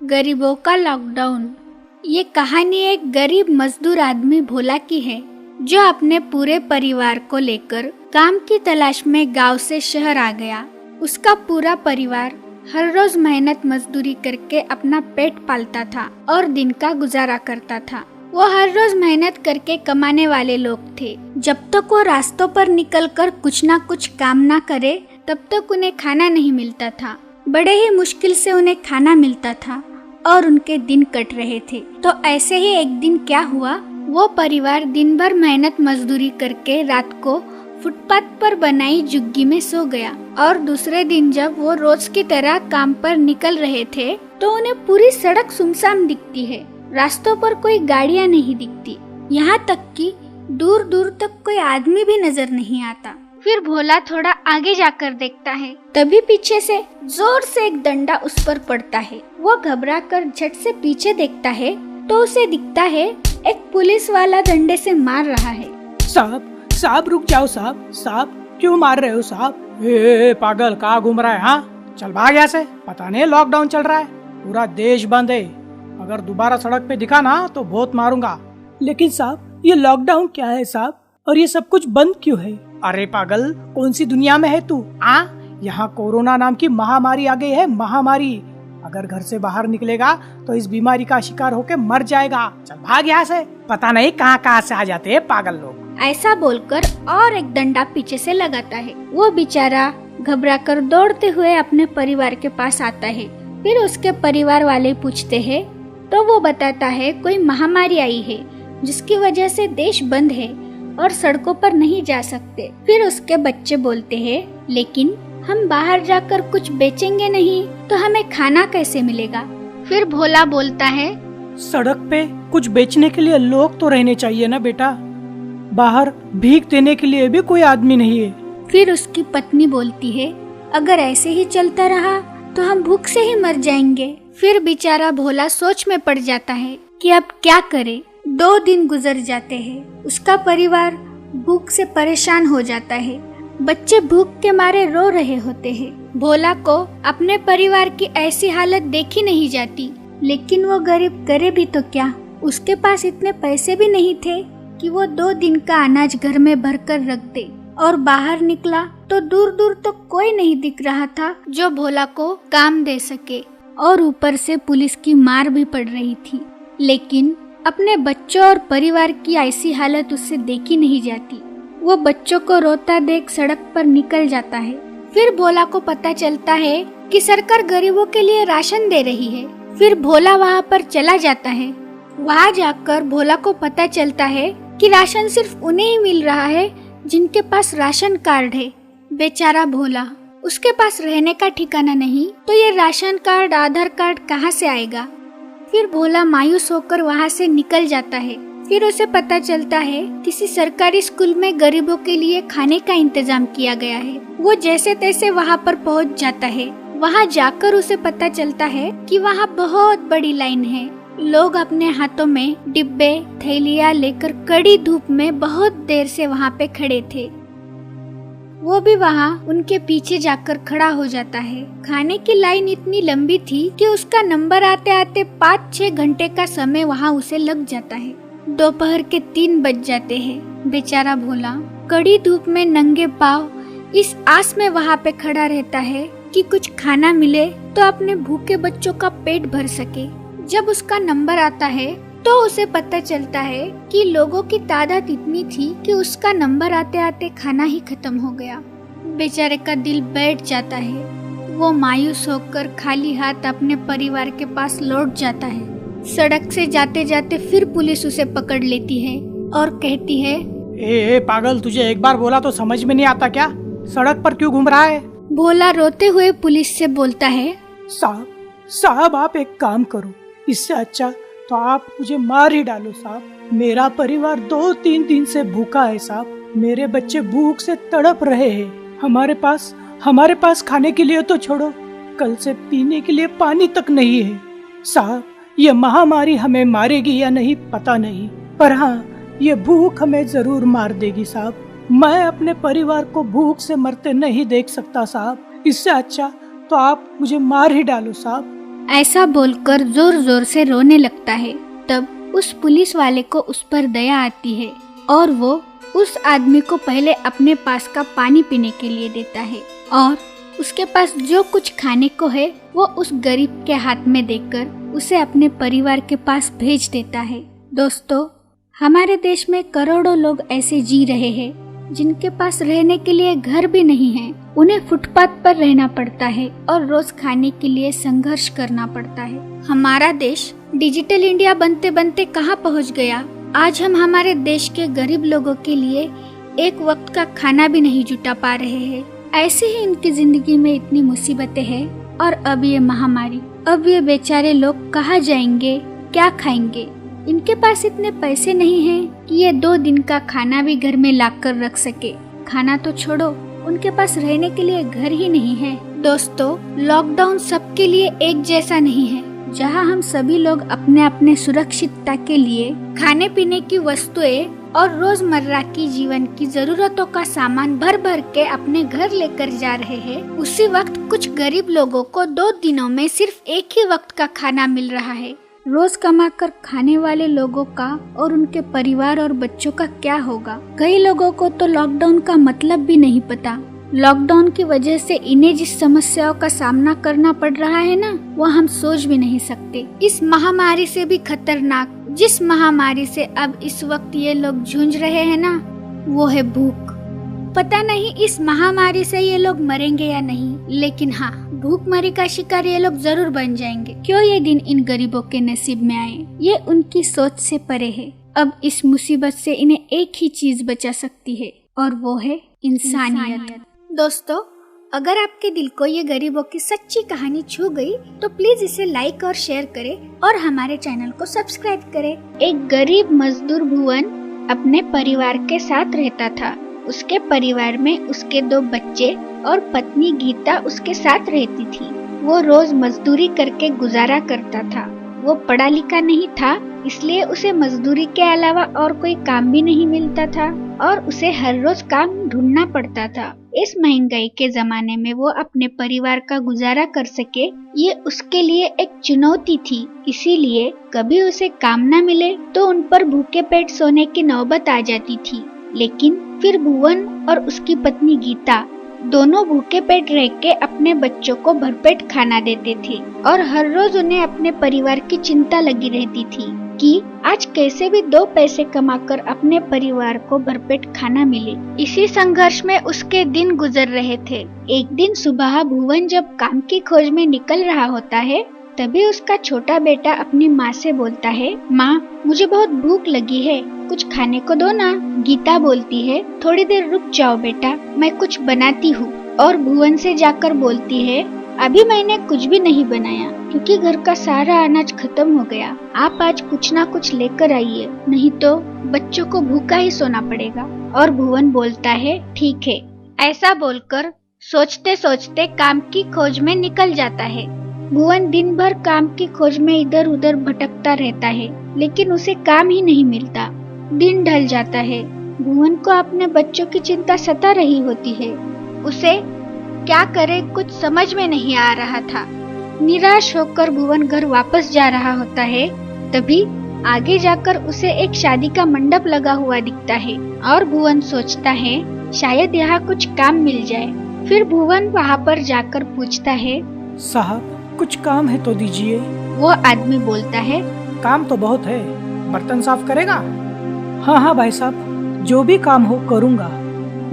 गरीबों का लॉकडाउन। ये कहानी एक गरीब मजदूर आदमी भोला की है, जो अपने पूरे परिवार को लेकर काम की तलाश में गांव से शहर आ गया। उसका पूरा परिवार हर रोज मेहनत मजदूरी करके अपना पेट पालता था और दिन का गुजारा करता था। वो हर रोज मेहनत करके कमाने वाले लोग थे। जब तक वो रास्तों पर निकलकर कुछ ना कुछ काम ना करे, तब तक उन्हें खाना नहीं मिलता था। बड़े ही मुश्किल से उन्हें खाना मिलता था और उनके दिन कट रहे थे। तो ऐसे ही एक दिन क्या हुआ, वो परिवार दिन भर मेहनत मजदूरी करके रात को फुटपाथ पर बनाई झुग्गी में सो गया। और दूसरे दिन जब वो रोज की तरह काम पर निकल रहे थे, तो उन्हें पूरी सड़क सुनसान दिखती है। रास्तों पर कोई गाड़ियां नहीं दिखती, यहाँ तक कि दूर दूर तक कोई आदमी भी नजर नहीं आता। फिर भोला थोड़ा आगे जाकर देखता है, तभी पीछे से जोर से एक डंडा उस पर पड़ता है। वो घबराकर झट से पीछे देखता है तो उसे दिखता है एक पुलिस वाला डंडे से मार रहा है। साहब रुक जाओ साहब क्यों मार रहे हो साहब? पागल कहाँ घूम रहा है? हाँ चल भाग यहाँ से, पता नहीं लॉकडाउन चल रहा है, पूरा देश बंद है। अगर दोबारा सड़क पे दिखा ना तो बहुत मारूंगा। लेकिन साहब ये लॉकडाउन क्या है साहब, और ये सब कुछ बंद क्यों है? अरे पागल, कौन सी दुनिया में है तू? यहाँ कोरोना नाम की महामारी आ गई है, महामारी। अगर घर से बाहर निकलेगा तो इस बीमारी का शिकार होके मर जाएगा। चल भाग यहाँ से, पता नहीं कहाँ से आ जाते हैं पागल लोग। ऐसा बोलकर और एक डंडा पीछे से लगाता है। वो बेचारा घबराकर दौड़ते हुए अपने परिवार के पास आता है। फिर उसके परिवार वाले पूछते हैं तो वो बताता है कोई महामारी आई है, जिसकी वजह से देश बंद है और सड़कों पर नहीं जा सकते। फिर उसके बच्चे बोलते हैं, लेकिन हम बाहर जाकर कुछ बेचेंगे नहीं तो हमें खाना कैसे मिलेगा? फिर भोला बोलता है, सड़क पे कुछ बेचने के लिए लोग तो रहने चाहिए ना बेटा, बाहर भीख देने के लिए भी कोई आदमी नहीं है। फिर उसकी पत्नी बोलती है, अगर ऐसे ही चलता रहा तो हम भूख से ही मर जाएंगे। फिर बेचारा भोला सोच में पड़ जाता है कि अब क्या करे। 2 दिन गुजर जाते हैं। उसका परिवार भूख से परेशान हो जाता है। बच्चे भूख के मारे रो रहे होते हैं। भोला को अपने परिवार की ऐसी हालत देखी नहीं जाती, लेकिन वो गरीब करे भी तो क्या। उसके पास इतने पैसे भी नहीं थे कि वो 2 दिन का अनाज घर में भरकर रख दे। और बाहर निकला तो दूर दूर तो कोई नहीं दिख रहा था जो भोला को काम दे सके। और ऊपर से पुलिस की मार भी पड़ रही थी। लेकिन अपने बच्चों और परिवार की ऐसी हालत उससे देखी नहीं जाती। वो बच्चों को रोता देख सड़क पर निकल जाता है। फिर भोला को पता चलता है कि सरकार गरीबों के लिए राशन दे रही है। फिर भोला वहाँ पर चला जाता है। वहाँ जाकर भोला को पता चलता है कि राशन सिर्फ उन्हें ही मिल रहा है जिनके पास राशन कार्ड है। बेचारा भोला, उसके पास रहने का ठिकाना नहीं, तो ये राशन कार्ड आधार कार्ड कहाँ से आएगा? फिर भोला मायूस होकर वहाँ से निकल जाता है। फिर उसे पता चलता है किसी सरकारी स्कूल में गरीबों के लिए खाने का इंतजाम किया गया है। वो जैसे तैसे वहाँ पर पहुँच जाता है। वहाँ जाकर उसे पता चलता है कि वहाँ बहुत बड़ी लाइन है। लोग अपने हाथों में डिब्बे थैलियाँ लेकर कड़ी धूप में बहुत देर से वहाँ पे खड़े थे। वो भी वहाँ उनके पीछे जाकर खड़ा हो जाता है। खाने की लाइन इतनी लंबी थी कि उसका नंबर आते आते 5-6 घंटे का समय वहाँ उसे लग जाता है। दोपहर के 3 बज जाते हैं। बेचारा भोला कड़ी धूप में नंगे पांव इस आस में वहाँ पे खड़ा रहता है कि कुछ खाना मिले तो अपने भूखे बच्चों का पेट भर सके। जब उसका नंबर आता है तो उसे पता चलता है कि लोगों की तादाद इतनी थी कि उसका नंबर आते आते खाना ही खत्म हो गया। बेचारे का दिल बैठ जाता है। वो मायूस होकर खाली हाथ अपने परिवार के पास लौट जाता है। सड़क से जाते जाते फिर पुलिस उसे पकड़ लेती है और कहती है, ए पागल, तुझे एक बार बोला तो समझ में नहीं आता क्या? सड़क पर क्यों घूम रहा है? भोला रोते हुए पुलिस से बोलता है, साहब आप एक काम करो, इससे अच्छा तो आप मुझे मार ही डालो साहब। मेरा परिवार 2-3 दिन से भूखा है साहब। मेरे बच्चे भूख से तड़प रहे हैं। हमारे पास खाने के लिए तो छोड़ो, कल से पीने के लिए पानी तक नहीं है साहब। ये महामारी हमें मारेगी या नहीं पता नहीं, पर हाँ ये भूख हमें जरूर मार देगी साहब। मैं अपने परिवार को भूख से मरते नहीं देख सकता साहब। इससे अच्छा तो आप मुझे मार ही डालो साहब। ऐसा बोलकर जोर जोर से रोने लगता है। तब उस पुलिस वाले को उस पर दया आती है और वो उस आदमी को पहले अपने पास का पानी पीने के लिए देता है और उसके पास जो कुछ खाने को है वो उस गरीब के हाथ में देकर उसे अपने परिवार के पास भेज देता है। दोस्तों, हमारे देश में करोड़ों लोग ऐसे जी रहे हैं जिनके पास रहने के लिए घर भी नहीं है। उन्हें फुटपाथ पर रहना पड़ता है और रोज खाने के लिए संघर्ष करना पड़ता है। हमारा देश डिजिटल इंडिया बनते बनते कहाँ पहुँच गया। आज हम हमारे देश के गरीब लोगों के लिए एक वक्त का खाना भी नहीं जुटा पा रहे हैं। ऐसे ही इनकी जिंदगी में इतनी मुसीबतें हैं और अब ये महामारी। अब ये बेचारे लोग कहाँ जाएंगे, क्या खाएंगे। इनके पास इतने पैसे नहीं हैं कि ये 2 दिन का खाना भी घर में लाकर रख सके। खाना तो छोड़ो, उनके पास रहने के लिए घर ही नहीं है। दोस्तों, लॉकडाउन सबके लिए एक जैसा नहीं है। जहां हम सभी लोग अपने अपने सुरक्षितता के लिए खाने पीने की वस्तुएं और रोजमर्रा की जीवन की जरूरतों का सामान भर भर के अपने घर लेकर जा रहे हैं, उसी वक्त कुछ गरीब लोगों को 2 दिनों में सिर्फ एक ही वक्त का खाना मिल रहा है। रोज कमाकर खाने वाले लोगों का और उनके परिवार और बच्चों का क्या होगा। कई लोगों को तो लॉकडाउन का मतलब भी नहीं पता। लॉकडाउन की वजह से इन्हें जिस समस्याओं का सामना करना पड़ रहा है ना, वो हम सोच भी नहीं सकते। इस महामारी से भी खतरनाक जिस महामारी से अब इस वक्त ये लोग जूझ रहे हैं ना, वो है भूख। पता नहीं इस महामारी से ये लोग मरेंगे या नहीं, लेकिन हाँ, भूखमरी का शिकार ये लोग जरूर बन जाएंगे। क्यों ये दिन इन गरीबों के नसीब में आए, ये उनकी सोच से परे है। अब इस मुसीबत से इन्हें एक ही चीज बचा सकती है और वो है इंसानियत। दोस्तों, अगर आपके दिल को ये गरीबों की सच्ची कहानी छू गई तो प्लीज इसे लाइक और शेयर करें और हमारे चैनल को सब्सक्राइब करें। एक गरीब मजदूर भुवन अपने परिवार के साथ रहता था। उसके परिवार में उसके 2 बच्चे और पत्नी गीता उसके साथ रहती थी। वो रोज मजदूरी करके गुजारा करता था। वो पढ़ा लिखा नहीं था, इसलिए उसे मजदूरी के अलावा और कोई काम भी नहीं मिलता था और उसे हर रोज काम ढूंढना पड़ता था। इस महंगाई के जमाने में वो अपने परिवार का गुजारा कर सके, ये उसके लिए एक चुनौती थी। इसीलिए कभी उसे काम न मिले तो उन पर भूखे पेट सोने की नौबत आ जाती थी। लेकिन फिर भुवन और उसकी पत्नी गीता दोनों भूखे पेट रह के अपने बच्चों को भरपेट खाना देते थे और हर रोज उन्हें अपने परिवार की चिंता लगी रहती थी कि आज कैसे भी 2 पैसे कमाकर अपने परिवार को भरपेट खाना मिले। इसी संघर्ष में उसके दिन गुजर रहे थे। एक दिन सुबह भुवन जब काम की खोज में निकल रहा होता है, तभी उसका छोटा बेटा अपनी माँ से बोलता है, माँ, मुझे बहुत भूख लगी है, कुछ खाने को दो ना। गीता बोलती है, थोड़ी देर रुक जाओ बेटा, मैं कुछ बनाती हूँ। और भुवन से जाकर बोलती है, अभी मैंने कुछ भी नहीं बनाया क्योंकि घर का सारा अनाज खत्म हो गया। आप आज कुछ ना कुछ लेकर आइए, नहीं तो बच्चों को भूखा ही सोना पड़ेगा। और भुवन बोलता है, ठीक है। ऐसा बोलकर सोचते सोचते काम की खोज में निकल जाता है। भुवन दिन भर काम की खोज में इधर उधर भटकता रहता है, लेकिन उसे काम ही नहीं मिलता। दिन ढल जाता है। भुवन को अपने बच्चों की चिंता सता रही होती है। उसे क्या करे कुछ समझ में नहीं आ रहा था। निराश होकर भुवन घर वापस जा रहा होता है, तभी आगे जाकर उसे एक शादी का मंडप लगा हुआ दिखता है और भुवन सोचता है शायद यहाँ कुछ काम मिल जाए। फिर भुवन वहाँ पर जाकर पूछता है, साहब, कुछ काम है तो दीजिए। वो आदमी बोलता है, काम तो बहुत है, बर्तन साफ करेगा? हाँ हाँ भाई साहब, जो भी काम हो करूँगा,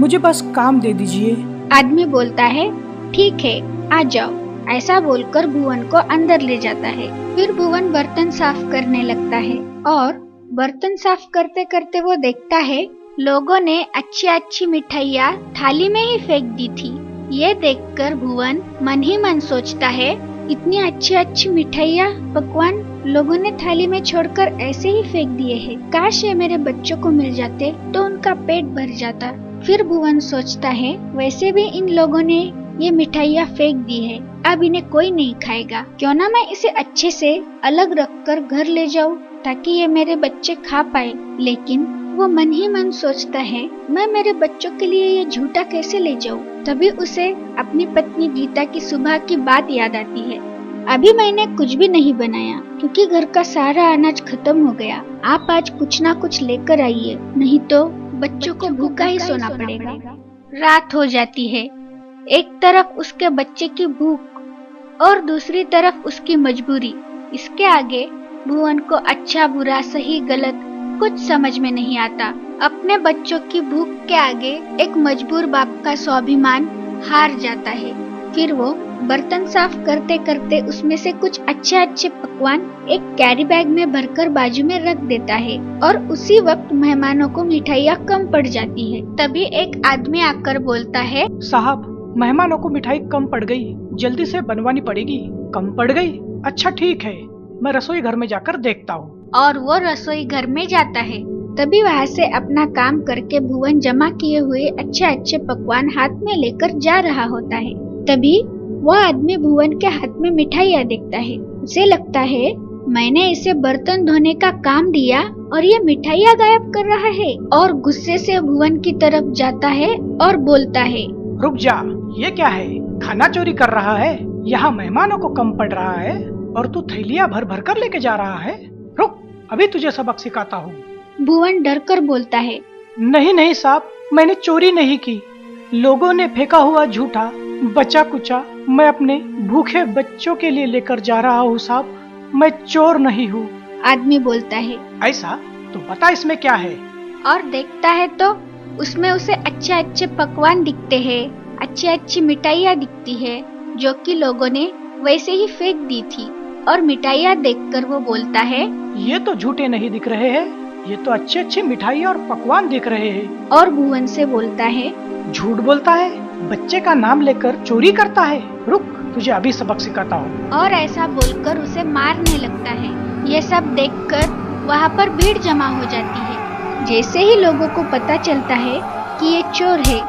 मुझे बस काम दे दीजिए। आदमी बोलता है, ठीक है, आ जाओ। ऐसा बोलकर भुवन को अंदर ले जाता है। फिर भुवन बर्तन साफ करने लगता है और बर्तन साफ करते करते वो देखता है लोगों ने अच्छी अच्छी मिठाइयाँ थाली में ही फेंक दी थी। ये देखकर भुवन मन ही मन सोचता है, इतनी अच्छी अच्छी मिठाइयाँ पकवान लोगों ने थाली में छोड़कर ऐसे ही फेंक दिए हैं। काश ये मेरे बच्चों को मिल जाते तो उनका पेट भर जाता। फिर भुवन सोचता है, वैसे भी इन लोगों ने ये मिठाइयाँ फेंक दी है, अब इन्हें कोई नहीं खाएगा। क्यों ना मैं इसे अच्छे से अलग रखकर घर ले जाऊँ ताकि ये मेरे बच्चे खा पाए। लेकिन वो मन ही मन सोचता है, मैं मेरे बच्चों के लिए ये झूठा कैसे ले जाऊँ। तभी उसे अपनी पत्नी गीता की सुबह की बात याद आती है। अभी मैंने कुछ भी नहीं बनाया क्योंकि घर का सारा अनाज खत्म हो गया। आप आज कुछ ना कुछ लेकर आइए, नहीं तो बच्चों को भूखा ही सोना पड़ेगा। रात हो जाती है। एक तरफ उसके बच्चे की भूख और दूसरी तरफ उसकी मजबूरी। इसके आगे भुवन को अच्छा बुरा सही गलत कुछ समझ में नहीं आता। अपने बच्चों की भूख के आगे एक मजबूर बाप का स्वाभिमान हार जाता है। फिर वो बर्तन साफ करते करते उसमें से कुछ अच्छे अच्छे पकवान एक कैरी बैग में भरकर बाजू में रख देता है और उसी वक्त मेहमानों को मिठाइयाँ कम पड़ जाती है। तभी एक आदमी आकर बोलता है, साहब मेहमानों को मिठाई कम पड़ गई, जल्दी से बनवानी पड़ेगी। कम पड़ गई? अच्छा ठीक है, मैं रसोई घर में जाकर देखता हूँ। और वो रसोई घर में जाता है। तभी वहाँ से अपना काम करके भुवन जमा किए हुए अच्छे अच्छे पकवान हाथ में लेकर जा रहा होता है। तभी वह आदमी भुवन के हाथ में मिठाइयाँ देखता है। उसे लगता है मैंने इसे बर्तन धोने का काम दिया और ये मिठाइयाँ गायब कर रहा है, और गुस्से से भुवन की तरफ जाता है और बोलता है, रुक जा, ये क्या है? खाना चोरी कर रहा है? यहाँ मेहमानों को कम पड़ रहा है और तू थैलियाँ भर भर कर लेके जा रहा है। रुक, अभी तुझे सबक सिखाता हूँ। भुवन डर कर बोलता है, नहीं नहीं साहब, मैंने चोरी नहीं की। लोगों ने फेंका हुआ झूठा बचा कुचा मैं अपने भूखे बच्चों के लिए लेकर जा रहा हूँ साहब, मैं चोर नहीं हूँ। आदमी बोलता है, ऐसा? तो बता इसमें क्या है? और देखता है तो उसमें उसे अच्छे अच्छे पकवान दिखते हैं, अच्छी अच्छी मिठाइयाँ दिखती है जो कि लोगों ने वैसे ही फेंक दी थी। और मिठाइयाँ देखकर वो बोलता है, ये तो झूठे नहीं दिख रहे हैं, ये तो अच्छे अच्छे मिठाई और पकवान दिख रहे हैं। और भुवन से बोलता है, झूठ बोलता है, बच्चे का नाम लेकर चोरी करता है। रुक, तुझे अभी सबक सिखाता हूँ। और ऐसा बोलकर उसे मारने लगता है। ये सब देखकर वहाँ पर भीड़ जमा हो जाती है। जैसे ही लोगों को पता चलता है कि ये चोर है,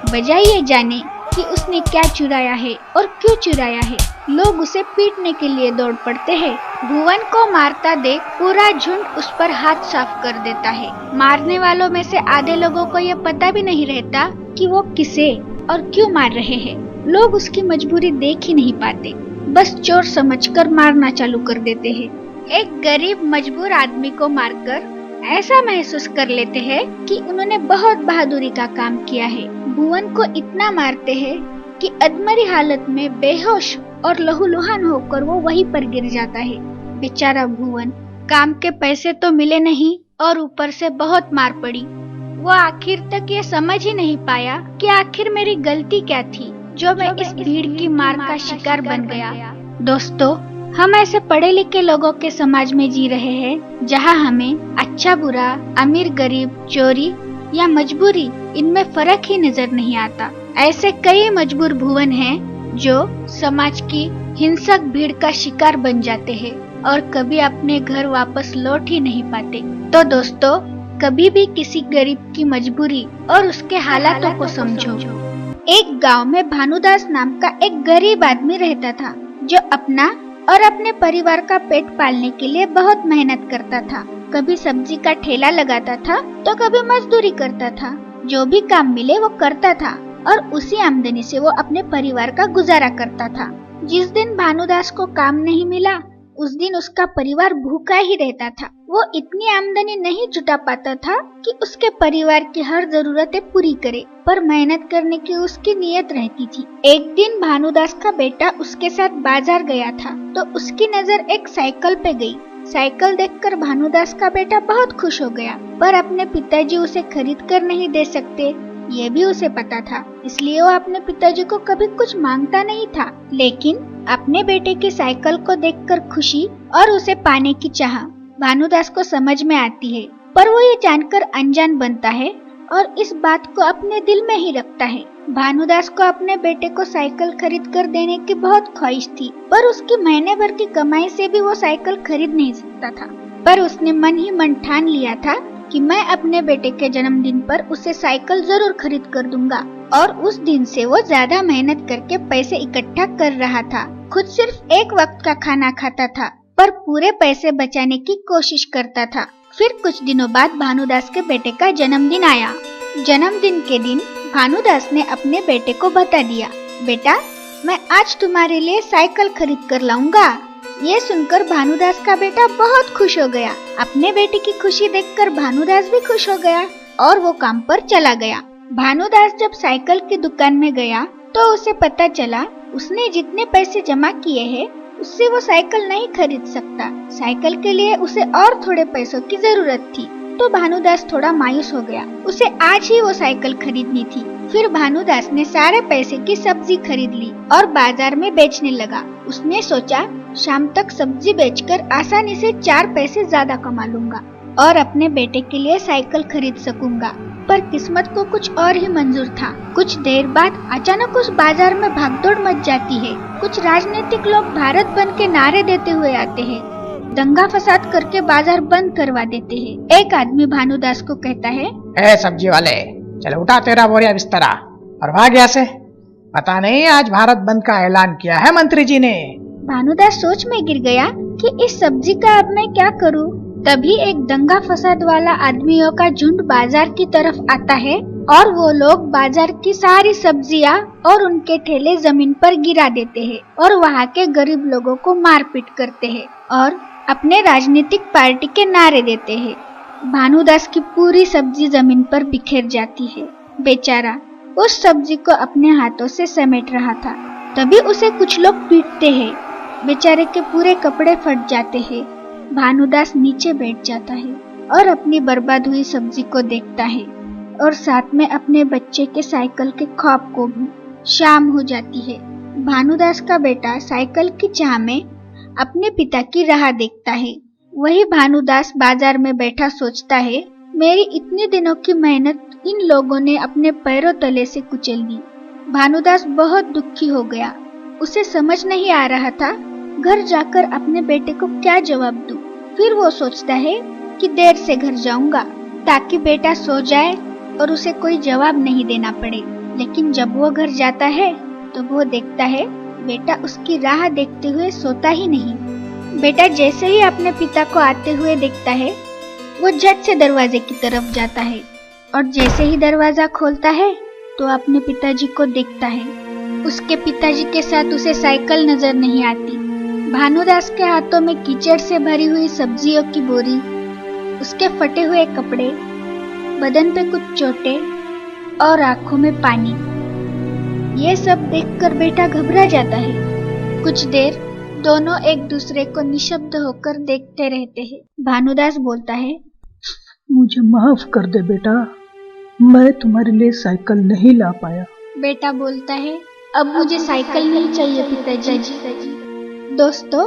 बजाय ये जाने कि उसने क्या चुराया है और क्यों चुराया है, लोग उसे पीटने के लिए दौड़ पड़ते हैं। भुवन को मारता देख पूरा झुंड उस पर हाथ साफ कर देता है। मारने वालों में से आधे लोगों को ये पता भी नहीं रहता कि वो किसे और क्यों मार रहे हैं। लोग उसकी मजबूरी देख ही नहीं पाते, बस चोर समझकर मारना चालू कर देते हैं। एक गरीब मजबूर आदमी को मारकर ऐसा महसूस कर लेते हैं कि उन्होंने बहुत बहादुरी का काम किया है। भुवन को इतना मारते हैं कि अधमरी हालत में बेहोश और लहूलुहान होकर वो वहीं पर गिर जाता है। बेचारा भुवन, काम के पैसे तो मिले नहीं और ऊपर से बहुत मार पड़ी। वो आखिर तक ये समझ ही नहीं पाया कि आखिर मेरी गलती क्या थी जो मैं इस भीड़ की मार का शिकार बन गया। दोस्तों, हम ऐसे पढ़े लिखे लोगों के समाज में जी रहे हैं जहां हमें अच्छा बुरा, अमीर गरीब, चोरी या मजबूरी, इनमें फर्क ही नजर नहीं आता। ऐसे कई मजबूर भुवन हैं जो समाज की हिंसक भीड़ का शिकार बन जाते हैं और कभी अपने घर वापस लौट ही नहीं पाते। तो दोस्तों, कभी भी किसी गरीब की मजबूरी और उसके हालातों को समझो। एक गांव में भानुदास नाम का एक गरीब आदमी रहता था जो अपना और अपने परिवार का पेट पालने के लिए बहुत मेहनत करता था। कभी सब्जी का ठेला लगाता था तो कभी मजदूरी करता था। जो भी काम मिले वो करता था और उसी आमदनी से वो अपने परिवार का गुजारा करता था। जिस दिन भानुदास को काम नहीं मिला, उस दिन उसका परिवार भूखा ही रहता था। वो इतनी आमदनी नहीं जुटा पाता था कि उसके परिवार की हर जरूरतें पूरी करे, पर मेहनत करने की उसकी नीयत रहती थी। एक दिन भानुदास का बेटा उसके साथ बाजार गया था तो उसकी नजर एक साइकिल पे गई। साइकिल देखकर भानुदास का बेटा बहुत खुश हो गया, पर अपने पिताजी उसे खरीद कर नहीं दे सकते, ये भी उसे पता था। इसलिए वो अपने पिताजी को कभी कुछ मांगता नहीं था। लेकिन अपने बेटे की साइकिल को देखकर खुशी और उसे पाने की चाह भानुदास को समझ में आती है, पर वो ये जानकर अनजान बनता है और इस बात को अपने दिल में ही रखता है। भानुदास को अपने बेटे को साइकिल खरीद कर देने की बहुत ख्वाहिश थी, पर उसकी महीने भर की कमाई से भी वो साइकिल खरीद नहीं सकता था। पर उसने मन ही मन ठान लिया था कि मैं अपने बेटे के जन्मदिन पर उसे साइकिल जरूर खरीद कर दूंगा। और उस दिन से वो ज्यादा मेहनत करके पैसे इकट्ठा कर रहा था। खुद सिर्फ एक वक्त का खाना खाता था, पर पूरे पैसे बचाने की कोशिश करता था। फिर कुछ दिनों बाद भानुदास के बेटे का जन्मदिन आया। जन्मदिन के दिन भानुदास ने अपने बेटे को बता दिया, बेटा मैं आज तुम्हारे लिए साइकिल खरीद कर लाऊंगा। ये सुनकर भानुदास का बेटा बहुत खुश हो गया। अपने बेटे की खुशी देखकर भानुदास भी खुश हो गया और वो काम पर चला गया। भानुदास जब साइकिल की दुकान में गया तो उसे पता चला उसने जितने पैसे जमा किए हैं उससे वो साइकिल नहीं खरीद सकता। साइकिल के लिए उसे और थोड़े पैसों की जरूरत थी। तो भानुदास थोड़ा मायूस हो गया। उसे आज ही वो साइकिल खरीदनी थी। फिर भानुदास ने सारे पैसे की सब्जी खरीद ली और बाजार में बेचने लगा। उसने सोचा शाम तक सब्जी बेचकर आसानी से 4 पैसे ज्यादा कमा लूंगा और अपने बेटे के लिए साइकिल खरीद सकूंगा। पर किस्मत को कुछ और ही मंजूर था। कुछ देर बाद अचानक उस बाजार में भागदौड़ मच जाती है। कुछ राजनीतिक लोग भारत बंद के नारे देते हुए आते हैं। दंगा फसाद करके बाजार बंद करवा देते हैं। एक आदमी भानुदास को कहता है, ए सब्जी वाले, चलो उठा तेरा बोरिया बिस्तरा और भाग यहाँ से। पता नहीं आज भारत बंद का ऐलान किया है मंत्री जी ने। भानुदास सोच में गिर गया कि इस सब्जी का अब मैं क्या करूं। तभी एक दंगा फसाद वाला आदमियों का झुंड बाजार की तरफ आता है और वो लोग बाजार की सारी सब्जियां और उनके ठेले जमीन पर गिरा देते हैं और वहाँ के गरीब लोगों को मारपीट करते हैं और अपने राजनीतिक पार्टी के नारे देते हैं। भानुदास की पूरी सब्जी जमीन पर बिखेर जाती है। बेचारा उस सब्जी को अपने हाथों से समेट रहा था। तभी उसे कुछ लोग पीटते हैं। बेचारे के पूरे कपड़े फट जाते हैं। भानुदास नीचे बैठ जाता है और अपनी बर्बाद हुई सब्जी को देखता है और साथ में अपने बच्चे के साइकिल के ख्वाब को भी। शाम हो जाती है। भानुदास का बेटा साइकिल की चाह में अपने पिता की राह देखता है। वही भानुदास बाजार में बैठा सोचता है, मेरी इतने दिनों की मेहनत इन लोगों ने अपने पैरों तले से कुचल दी। भानुदास बहुत दुखी हो गया। उसे समझ नहीं आ रहा था घर जाकर अपने बेटे को क्या जवाब दूं। फिर वो सोचता है कि देर से घर जाऊंगा ताकि बेटा सो जाए और उसे कोई जवाब नहीं देना पड़े। लेकिन जब वो घर जाता है तो वो देखता है बेटा उसकी राह देखते हुए सोता ही नहीं। बेटा जैसे ही अपने पिता को आते हुए देखता है वो झट से दरवाजे की तरफ जाता है और जैसे ही दरवाजा खोलता है तो अपने पिताजी को देखता है। उसके पिताजी के साथ उसे साइकिल नजर नहीं आती। भानुदास के हाथों में कीचड़ से भरी हुई सब्जियों की बोरी, उसके फटे हुए कपड़े, बदन पे कुछ चोटें और आंखों में पानी। ये सब देखकर बेटा घबरा जाता है। कुछ देर दोनों एक दूसरे को निशब्द होकर देखते रहते हैं। भानुदास बोलता है, मुझे माफ कर दे बेटा, मैं तुम्हारे लिए साइकिल नहीं ला पाया। बेटा बोलता है, अब मुझे साइकिल नहीं चाहिए पिताजी। दोस्तों,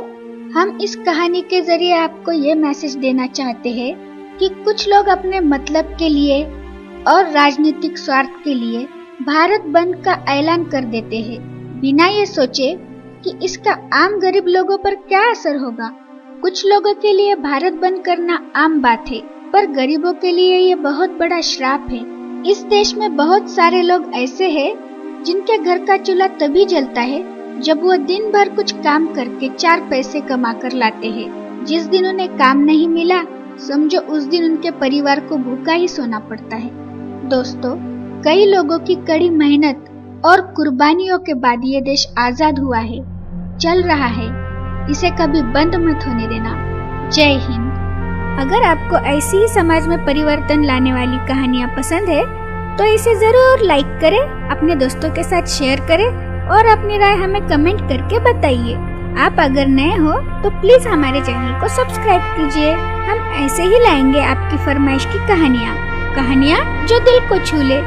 हम इस कहानी के जरिए आपको ये मैसेज देना चाहते हैं कि कुछ लोग अपने मतलब के लिए और राजनीतिक स्वार्थ के लिए भारत बंद का ऐलान कर देते हैं, बिना ये सोचे कि इसका आम गरीब लोगों पर क्या असर होगा। कुछ लोगों के लिए भारत बंद करना आम बात है, पर गरीबों के लिए ये बहुत बड़ा श्राप है। इस देश में बहुत सारे लोग ऐसे हैं जिनके घर का चूल्हा तभी जलता है जब वो दिन भर कुछ काम करके 4 पैसे कमा कर लाते हैं। जिस दिन उन्हें काम नहीं मिला, समझो उस दिन उनके परिवार को भूखा ही सोना पड़ता है। दोस्तों, कई लोगों की कड़ी मेहनत और कुर्बानियों के बाद ये देश आजाद हुआ है, चल रहा है। इसे कभी बंद मत होने देना। जय हिंद। अगर आपको ऐसी ही समाज में परिवर्तन लाने वाली कहानियाँ पसंद है तो इसे जरूर लाइक करें, अपने दोस्तों के साथ शेयर करें और अपनी राय हमें कमेंट करके बताइए। आप अगर नए हो तो प्लीज हमारे चैनल को सब्सक्राइब कीजिए। हम ऐसे ही लाएंगे आपकी फरमाइश की कहानियाँ जो दिल को छू ले।